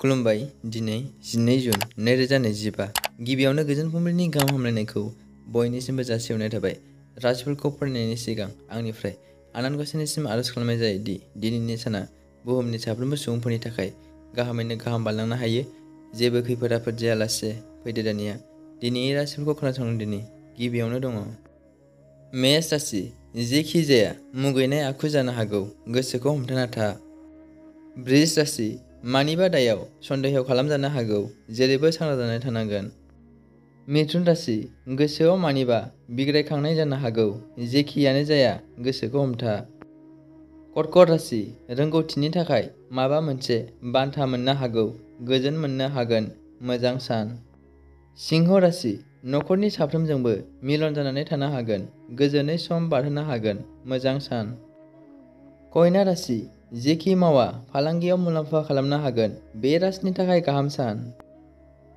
खुलुमबाय। दिनै 12 जुन 2025 गिबियावनो गोजोन फुंबिलिनि गाहाम हामलायनायखौ बयनिसिमबो जासिहरनाय थाबाय। राशिफोरखौ फरायनायनि सिगां आंनिफ्राय आनान गसाइनिसिम आरज खालामनाय जायो दि दिनैनि साना बुहुमनि साफ्रोमबो सुबुंफोरनि थाखाय गाहामैनो गाहाम बारलांनो हायो। जेबो खैफोद आफोद जायालासे फैदो दानिया दिनैनि राशिफोरखौ खोनासंनो गिबियावनो दङ मेष राशि। जेखि जाया मुगैनाय आखु जानो हागौ, गोसोखौ हमथाना था। बृष राशि। मानिबा दायाव सन्देह खालामजानो हागौ, जेरैबो सांग्रां जानानै थानांगोन। मिथुन राशि। गोसोआव मानिबा बिग्रायखांनाय जानो हागौ, जेखियानो जाया गोसोखौ हमथा। कर्कट राशि। रोंगौथिनि थाखाय माबा मोनसे बान्था मोननो हागौ, गोजोन मोननो हागोन, मोजां सान। सिंह राशि। नखरनि साफ्रोमजोंबो मिलन जानानै थानो हागोन, गोजोनै सम बारहोनो हागोन, मोजां सान। कन्या राशि। जेखि मावा फालांगियाव मुलाम्फा खालामनो हागोन, बे राशिनि थाखाय गाहाम सान।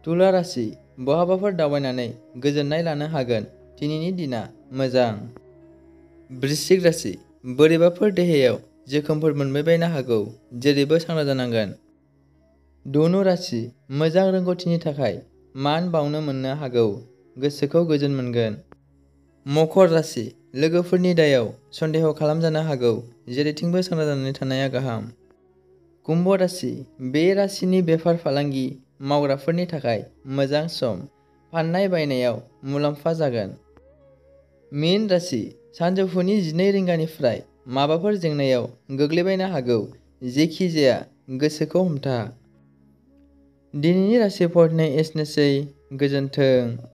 तुला राशि। बहाबाफोर दावबायनानै गोजोननाय लानो हागोन, दिनैनि दिना मोजां। वृश्चिक राशि। बोरैबाफोर देहायाव जोखोमफोर मोनबायबायनो हागौ, जेरैबो सांग्रां जानांगोन। धनु राशि। मोजां रोंगौथिनि थाखाय मान बावनो मोननो हागौ, गोसोखौ गोजोन मोनगोन। मकर राशि। लोगोफोरनि दायाव सन्देह खालामजानो हागौ, जेरैथिंबो सांग्रां जानानै थानाया गाहाम। कुम्भ राशि। बे राशिनि बेफार फालांगि मावग्राफोरनि थाखाय मोजां सम, फाननाय बायनायाव मुलाम्फा जागोन। मीन राशि। सानजौफुनि 12 रिंगानिफ्राय माबाफोर जेंनायाव गोग्लैबायनो हागौ, जेखि जाया गोसोखौ हमथा। दिनैनि राशि फरायनाया एसेनोसै। गोजोन्थों।